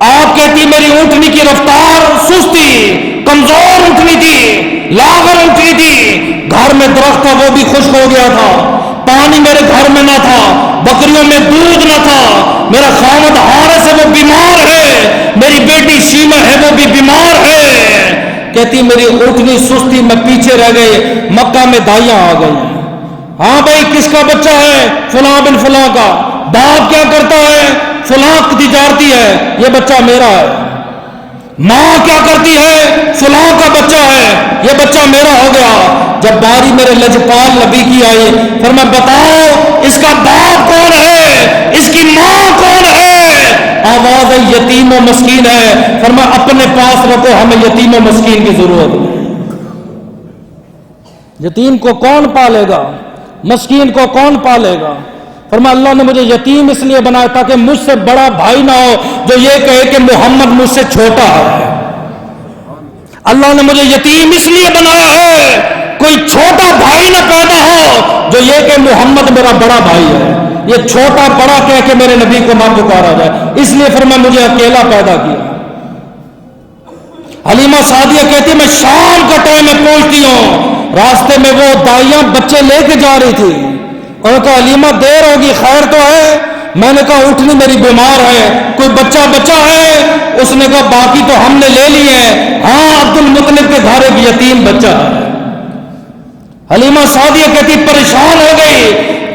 آپ کہتی میری اونٹنی کی رفتار سست تھی, کمزور اونٹنی تھی, لاغر اونٹنی تھی. گھر میں درخت تھا وہ بھی خشک ہو گیا تھا, پانی میرے گھر میں نہ تھا, بکریوں میں دودھ نہ تھا. میرا خاوند حارث ہے وہ بیمار ہے, میری بیٹی شیمہ ہے وہ بھی بیمار ہے. کہتی میری اونٹنی سستی, میں پیچھے رہ گئی. مکہ میں دائیاں آ گئی. ہاں بھائی کس کا بچہ ہے, فلاں بن فلاں کا. باپ کیا کرتا ہے, فلاں تجارتی ہے, یہ بچہ میرا ہے. ماں کیا کرتی ہے, فلاں کا بچہ ہے, یہ بچہ میرا ہو گیا. جب باری میرے لجپال نبی کی آئی, فرمایا بتاؤ اس کا باپ کون ہے, اس کی ماں کون ہے. آواز ہے یتیم و مسکین ہے. فرمایا اپنے پاس رکھو, ہمیں یتیم و مسکین کی ضرورت ہے. یتیم کو کون پالے گا, مسکین کو کون پالے گا. فرمایا اللہ نے مجھے یتیم اس لیے بنایا تاکہ مجھ سے بڑا بھائی نہ ہو جو یہ کہے کہ محمد مجھ سے چھوٹا ہے. اللہ نے مجھے یتیم اس لیے بنایا ہے کوئی چھوٹا بھائی نہ پیدا ہو جو یہ کہ محمد میرا بڑا بھائی ہے. یہ چھوٹا بڑا کہہ کے میرے نبی کو نہ پکارا جائے، اس لیے فرمایا مجھے اکیلا پیدا کیا۔ حلیمہ سعدیہ کہتی میں شام کا ٹائم میں پہنچتی ہوں، راستے میں وہ دائیاں بچے لے کے جا رہی تھی، انہوں نے کہا حلیمہ دیر ہوگی، خیر تو ہے؟ میں نے کہا اٹھنی میری بیمار ہے، کوئی بچہ ہے؟ اس نے کہا باقی تو ہم نے لے لی ہے، ہاں عبد المطلب کے گھر ایک یتیم بچہ ہے۔ حلیمہ سعدیہ کہتی پریشان ہو گئی،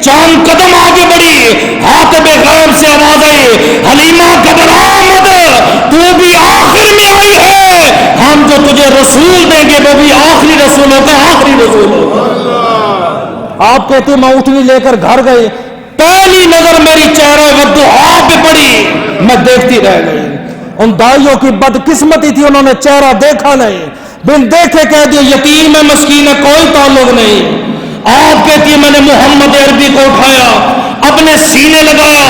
چاند قدم آگے بڑھی، حاطب غیب سے آواز آئی حلیمہ گھبرا مت، تو بھی آخر میں آئی ہے، ہم جو تجھے رسول دیں گے وہ بھی آخری رسول ہوگا، آخری رسول ہوگا۔ آپ کہتے میں اٹھنی لے کر گھر گئی، پہلی نظر میری چہرہ والضحیٰ پہ پڑی، میں دیکھتی رہ گئی۔ ان دائیوں کی بدقسمتی تھی، انہوں نے چہرہ دیکھا نہیں، بن دیکھے کہہ دیا یتیم ہے مسکین ہے، کوئی تعلق نہیں۔ آپ کہتی ہے میں نے محمد عربی کو اٹھایا، اپنے سینے لگایا،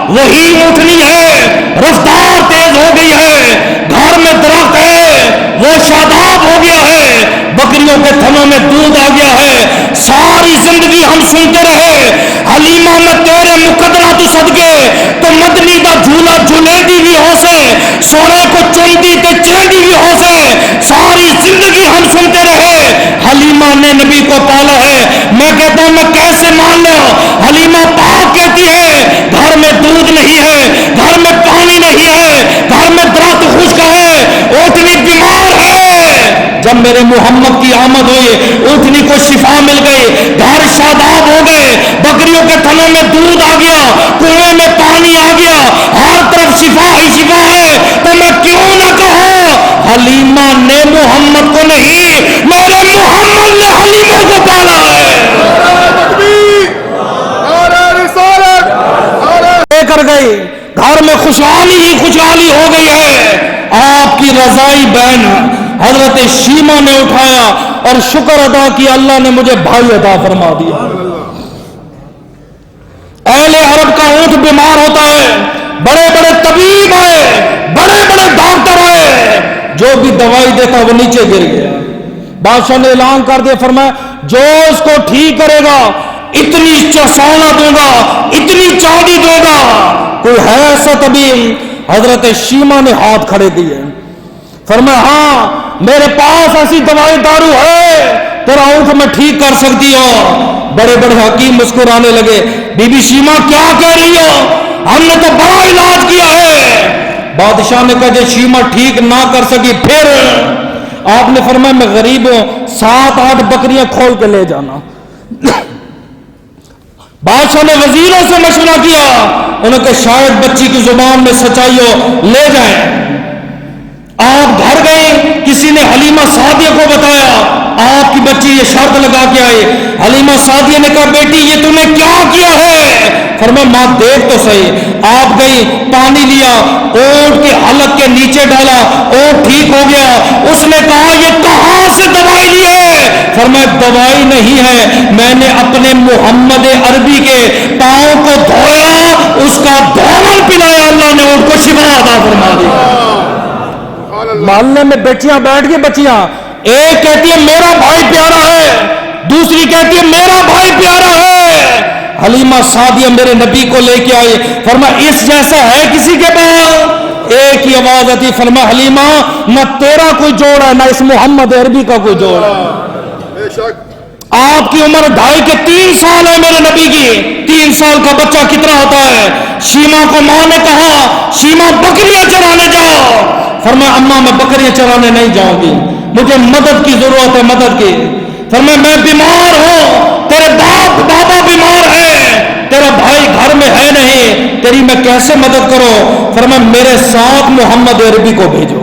وہی اٹھنی ہے، رفتار تیز ہو گئی ہے، گھر میں درخت ہے وہ شاداب ہو گیا ہے، بکریوں کے تھنوں میں دودھ آ گیا ہے، ساری زندگی ہم سنتے رہے حلیمہ میں تیرے مقدرات صدقے تو مدنی کا جھولا جھولیتی بھی ہو سے، سونے کو چنتی تے چیندی بھی ہو سے، ساری زندگی ہم سنتے رہے حلیمہ نے نبی کو پالا ہے۔ میں کہتا ہوں میں کیسے مان لوں؟ حلیمہ پاک کہتی ہے گھر میں دودھ نہیں ہے، گھر میں پانی نہیں ہے، گھر میں درخت خشک ہے، اونٹنی بیمار ہے۔ جب میرے محمد کی آمد ہوئی اونٹنی کو شفا مل گئی، گھر شاداب ہو گئے، بکریوں کے تھنوں میں دودھ آ گیا، کنویں میں پانی آ گیا، ہر طرف شفا ہی شفا ہے، تو میں کیوں نہ کہوں حلیمہ نے محمد کو نہیں، میرے محمد نے حلیمہ کو پالا ہے۔ لے کر گئی، گھر میں خوشحالی ہی خوشحالی ہو گئی ہے۔ آپ کی رضائی بہن حضرت شیمہ نے اٹھایا اور شکر ادا کیا اللہ نے مجھے بھائی عطا فرما دیا۔ اہل عرب کا اونٹ بیمار ہوتا ہے، بڑے بڑے طبیب آئے، بڑے بڑے ڈاکٹر آئے، جو بھی دوائی دیتا وہ نیچے گر گیا۔ بادشاہ نے اعلان کر دیا، فرمایا جو اس کو ٹھیک کرے گا اتنی سونا دوں گا، اتنی چاندی دوں گا۔ کوئی ہے ایسا طبیب؟ حضرت شیمہ نے ہاتھ کھڑے کیے، فرمایا ہاں میرے پاس ایسی دوائی دارو ہے تیرا اونٹ میں ٹھیک کر سکتی ہو۔ بڑے بڑے حکیم مسکرانے لگے، بی بی شیمہ کیا کہہ رہی ہو؟ ہم نے تو بڑا علاج کیا ہے۔ بادشاہ نے کہا جب شیمہ ٹھیک نہ کر سکی پھر؟ آپ نے فرمایا میں غریب ہوں، 7-8 بکریاں کھول کے لے جانا۔ بادشاہ نے وزیروں سے مشورہ کیا، انہوں نے کہا شاید بچی کی زبان میں سچائی ہو، لے جائیں۔ آپ گھر گئے، کسی نے حلیمہ سعدیہ کو بتایا آپ کی بچی یہ شرط لگا کے آئی۔ حلیمہ سعدیہ نے کہا بیٹی یہ تم نے کیا کیا ہے؟ فرمایا ماں دیکھ تو صحیح۔ آپ گئی، پانی لیا، اونٹ کے حلق کے نیچے ڈالا، اونٹ ٹھیک ہو گیا۔ اس نے کہا یہ کہاں سے دوائی لی ہے؟ فرمایا دوائی نہیں ہے، میں نے اپنے محمد عربی کے پاؤں کو دھویا، اس کا دھون پلایا، اللہ نے اونٹ کو شفا عطا فرما دی۔ محلے میں بیٹیاں بیٹھ کے بچیاں، ایک کہتی ہے میرا بھائی پیارا ہے، دوسری کہتی ہے میرا بھائی پیارا ہے۔ حلیمہ سعدیہ میرے نبی کو لے کے آئی، فرمایا اس جیسا ہے کسی کے پاس؟ ایک ہی آواز آتی، فرمایا حلیمہ نہ تیرا کوئی جوڑ ہے نہ اس محمد عربی کا کوئی جوڑ ہے۔ آپ کی عمر 2.5 کے 3 سال ہے میرے نبی کی، 3 سال کا بچہ کتنا ہوتا ہے؟ شیمہ کو ماں نے کہا شیمہ بکریاں چرانے جاؤ۔ فرمایا اماں میں بکریاں چرانے نہیں جاؤں گی، مجھے مدد کی ضرورت ہے، مدد کی۔ فرمایا میں بیمار ہوں، تیرے بابا بیمار ہے، تیرا بھائی گھر میں ہے نہیں، تیری میں کیسے مدد کروں؟ فرمایا میرے ساتھ محمد عربی کو بھیجو۔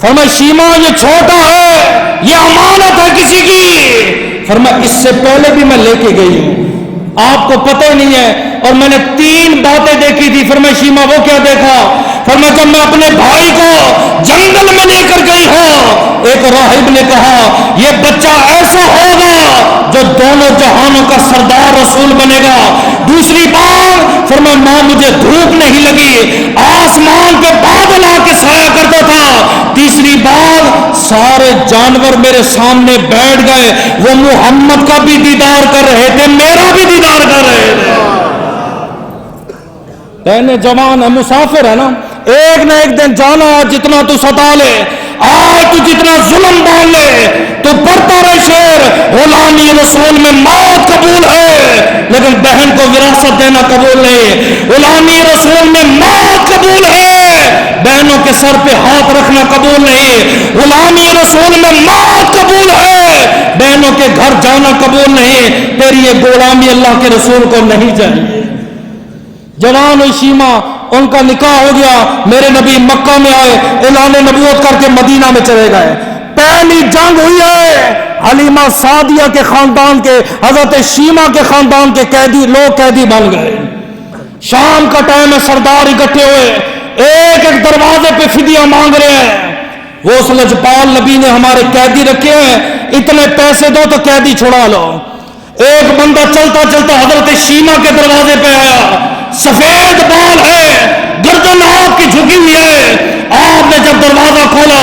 فرمایا شیمہ یہ چھوٹا ہے، یہ امانت ہے کسی کی۔ فرمایا اس سے پہلے بھی میں لے کے گئی ہوں، آپ کو پتہ ہی نہیں ہے، اور میں نے 3 باتیں دیکھی تھی۔ فرمایا شیمہ وہ کیا دیکھا؟ فرمایا جب میں اپنے بھائی کو جنگل میں لے کر گئی ہوں، ایک راہب نے کہا یہ بچہ ایسا ہوگا جو دونوں جہانوں کا سردار رسول بنے گا۔ دوسری بات فرمایا ماں مجھے دھوپ نہیں لگی، آسمان پہ بادل آ کے سایہ کرتا تھا۔ تیسری بات سارے جانور میرے سامنے بیٹھ گئے، وہ محمد کا بھی دیدار کر رہے تھے، میرا بھی دیدار کر رہے تھے۔ بہنیں جوان ہے، مسافر ہے نا، ایک نہ ایک دن جانا، جتنا تو ستا لے، آج تو جتنا ظلم ڈال لے تو پڑھتا رہے شعر، غلامی رسول میں موت قبول ہے لیکن بہن کو وراثت دینا قبول نہیں، غلامی رسول میں موت قبول ہے بہنوں کے سر پہ ہاتھ رکھنا قبول نہیں، غلامی رسول میں موت قبول ہے بہنوں کے گھر جانا قبول نہیں، تیری یہ غلامی اللہ کے رسول کو نہیں چاہیے۔ جوان ہوئی شیما، ان کا نکاح ہو گیا، میرے نبی مکہ میں آئے، اعلان نبوت کر کے مدینہ میں چلے گئے۔ پہلی جنگ ہوئی ہے، حلیمہ سعدیہ کے خاندان کے، حضرت شیما کے خاندان کے قیدی بن گئے۔ شام کا ٹائم ہے، سردار اکٹھے ہوئے، ایک ایک دروازے پہ فدیہ مانگ رہے ہیں۔ وہ اس لجپال نبی نے ہمارے قیدی رکھے ہیں، اتنے پیسے دو تو قیدی چھڑا لو۔ ایک بندہ چلتا چلتا حضرت شیما کے دروازے پہ آیا، سفید بال ہے، گردن آپ کی جھکی ہوئی ہے۔ آپ نے جب دروازہ کھولا،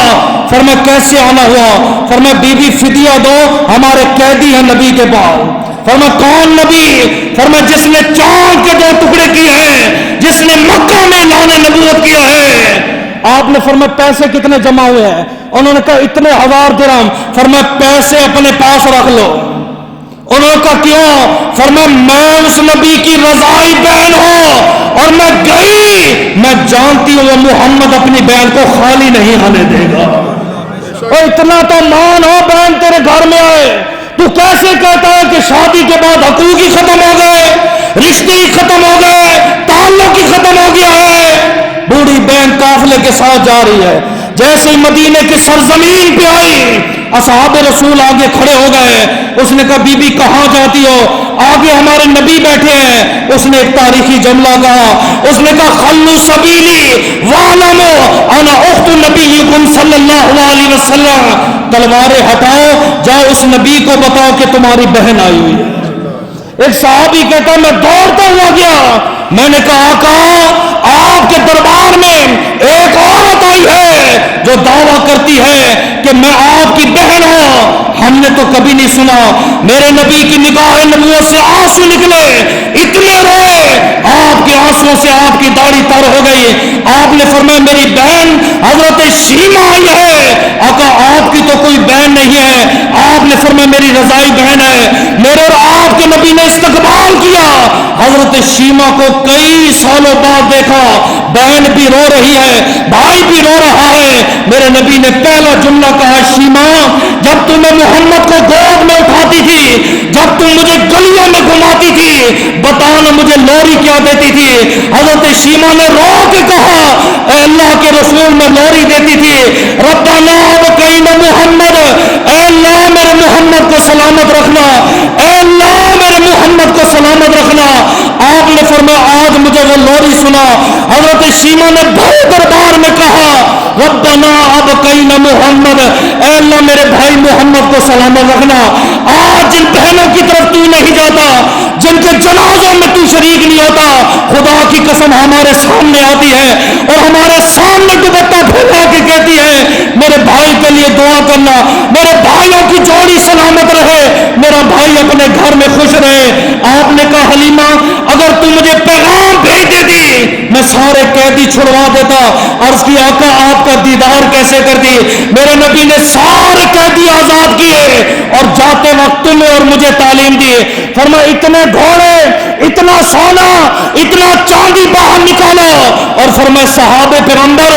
فرمایا کیسے آنا ہوا؟ فرمایا بی بی فدیہ دو، ہمارے قیدی ہیں نبی کے پاس۔ فرمایا کون نبی؟ فرمایا جس نے چاند کے 2 ٹکڑے کیے ہیں، جس نے مکہ میں اعلان نبوت کیا ہے۔ آپ نے فرمایا پیسے کتنے جمع ہوئے ہیں؟ انہوں نے کہا اتنے 1000 درہم۔ فرمایا پیسے اپنے پاس رکھ لو۔ انہوں نے کہا کیوں؟ فرمایا میں اس نبی کی رضائی بہن ہوں اور میں گئی، میں جانتی ہوں وہ محمد اپنی بہن کو خالی نہیں آنے دے گا۔ اور اتنا تو مان ہو، بہن تیرے گھر میں آئے، تو کیسے کہتا ہے کہ شادی کے بعد حقوق ہی ختم ہو گئے، رشتے ہی ختم ہو گئے، تعلق ہی ختم ہو گیا ہے؟ بوڑھی بہن قافلے کے ساتھ جا رہی ہے، جیسے ہی مدینے کی سرزمین پہ آئی، اصحاب رسول آگے کھڑے ہو گئے۔ اس نے کہا بی بی کہاں جاتی ہو؟ آگے ہمارے نبی بیٹھے ہیں۔ اس نے ایک تاریخی جملہ کہا، اس نے کہا خلو سبیلی وَعْلَمُوا انا اخت نبیکم صلی اللہ علیہ وسلم، تلواریں ہٹاؤ، جاؤ اس نبی کو بتاؤ کہ تمہاری بہن آئی ہوئی ہے۔ ایک صحابی کہتا میں دوڑتا ہوا گیا، میں نے کہا آقا آپ کے دربار میں ایک عورت آئی ہے جو دعویٰ کرتی ہے کہ میں آپ کی بہن ہوں، ہم نے تو کبھی نہیں سنا۔ میرے نبی کی نگاہ نبوت سے آنسو نکلے، اتنے روئے، آپ کے آنسو سے آپ کی داڑھی تر ہو گئی۔ آپ نے فرمایا میری بہن حضرت شیما آئی ہے۔ آقا آپ کی تو کوئی بہن نہیں ہے۔ آپ نے فرمایا میری رضائی بہن ہے۔ میرے اور آپ کے نبی نے استقبال کیا، حضرت شیما کو کئی سالوں بعد دیکھا، بہن بھی رو رہی ہے، بھائی بھی رو رہا ہے۔ میرے نبی نے پہلا جملہ کہا شیما جب تم محمد کو گود میں اٹھاتی تھی، جب تم مجھے گلیوں میں گھماتی تھی، بتانا مجھے لوری کیا دیتی تھی؟ حضرت شیما نے رو کے کہا اے اللہ کے رسول میں لوری دیتی تھی، ربنا وقین محمد، اے اللہ میرے محمد کو سلامت رکھنا، اے اللہ میرے محمد کو سلامت رکھنا۔ آپ نے فرمایا آج مجھے وہ لوری سنا۔ حضرت شیما نے بڑے دربار میں کہا ربنا ابقین محمد، اے اللہ میرے بھائی محمد کو سلامت رکھنا۔ آج جن بہنوں کی طرف تو نہیں جاتا، جن کے جنازوں میں تو شریک نہیں ہوتا، خدا کی قسم ہمارے سامنے آتی ہے اور ہمارے سامنے دوپٹہ پھیلا کے کہتی ہے میرے بھائی کے لیے دعا کرنا، میرے بھائیوں کی جوڑی سلامت رہے، میرا بھائی اپنے گھر میں خوش رہے۔ آپ نے کہا حلیمہ اگر تو مجھے پیغام بھیج دیتی میں سارے قیدی چھڑوا دیتا۔ عرض کی آقا آپ کا دیدار کیسے کرتی؟ میرے نبی نے سارے قیدی آزاد کیے اور جاتے وقت تمہیں اور مجھے تعلیم دی۔ فرمایا اتنے گھوڑے، اتنا سونا، اتنا چاندی باہر نکالو، اور فرمایا صحابہ پیغمبر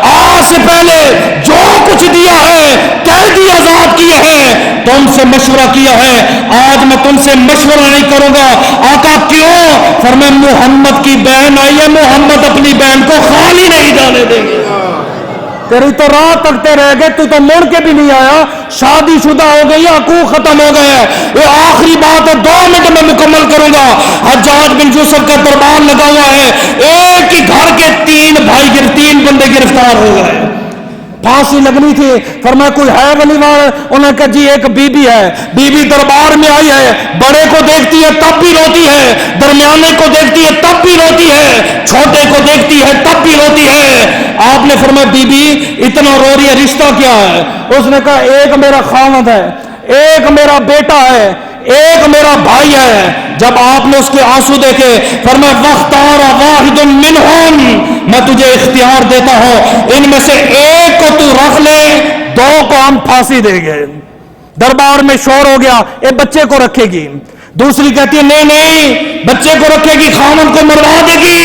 آج سے پہلے جو کچھ دیا ہے قیدی آزاد کیے ہیں تم سے مشورہ کیا ہے، آج میں تم سے مشورہ نہیں کروں گا۔ آقا کیوں؟ فرمایا محمد کی بہن آئی ہے، محمد اپنی بہن کو خالی نہیں جانے دیں گے۔ تیری تو رات تکتے رہ گئے، تو مڑ کے بھی نہیں آیا، شادی شدہ ہو گئی، حقوق ختم ہو گئے۔ یہ آخری بات ہے، 2 منٹ میں مکمل کروں گا۔ حجاج بن یوسف کا دربار لگا ہوا ہے، ایک ہی گھر کے 3 بندے گرفتار ہو گئے۔ پھانسی لگنی تھی. فرمایا کوئی ہے ولی وال؟ انہوں نے کہا جی ایک بی بی ہے. بی بی دربار میں آئی ہے, بڑے کو دیکھتی ہے تب بھی روتی ہے, درمیانے کو دیکھتی ہے تب بھی روتی ہے, چھوٹے کو دیکھتی ہے تب بھی روتی ہے. آپ نے فرمایا بی بی اتنا رو رہی ہے, رشتہ کیا ہے؟ اس نے کہا ایک میرا خاوند ہے, ایک میرا بیٹا ہے, ایک میرا بھائی ہے. جب آپ نے اس کے آنسو دیکھے فرمایا وختار واحد منہم, میں تجھے اختیار دیتا ہوں ان میں سے ایک کو تو رکھ لے, دو کو ہم پھانسی دیں گے. دربار میں شور ہو گیا, اے بچے کو رکھے گی. دوسری کہتی ہے نہیں نہیں بچے کو رکھے گی, خامد کو مروا دے گی,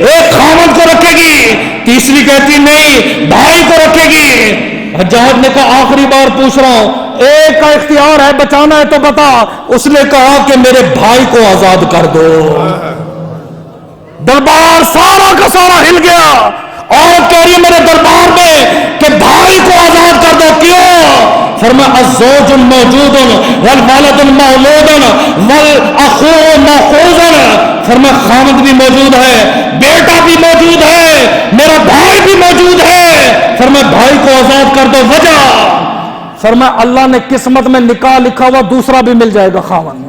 ایک خامد کو رکھے گی. تیسری کہتی ہے نہیں بھائی کو رکھے گی. حجاج نے کہا آخری بار پوچھ رہا ہوں, ایک کا اختیار ہے, بچانا ہے تو بتا. اس نے کہا کہ میرے بھائی کو آزاد کر دو. دربار سارا کا سارا ہل گیا. عورت کہہ رہی ہے میرے دربار میں کہ بھائی کو آزاد کر دو. کیوں؟ فرمایا الزوج موجود والولد مولود والاخو ماخوذ. فرمایا خامد بھی موجود ہے, بیٹا بھی موجود ہے, میرا بھائی بھی موجود ہے. فرمایا بھائی کو آزاد کر دو. وجہ فرمایا اللہ نے قسمت میں نکاح لکھا ہوا دوسرا بھی مل جائے گا خامد.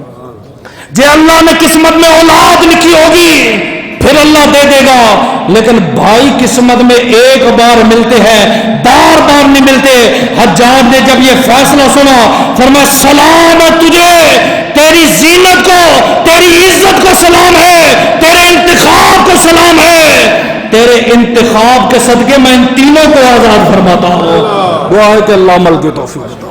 جے اللہ نے قسمت میں اولاد لکھی ہوگی پھر اللہ دے دے گا, لیکن بھائی قسمت میں ایک بار ملتے ہیں, بار بار نہیں ملتے. حجاج نے جب یہ فیصلہ سنا فرمایا سلام ہے تجھے, تیری زینت کو, تیری عزت کو سلام ہے, تیرے انتخاب کو سلام ہے. تیرے انتخاب کے صدقے میں ان تینوں کو آزاد فرماتا ہوں. دعا ہے کہ اللہ عمل کی توفیق.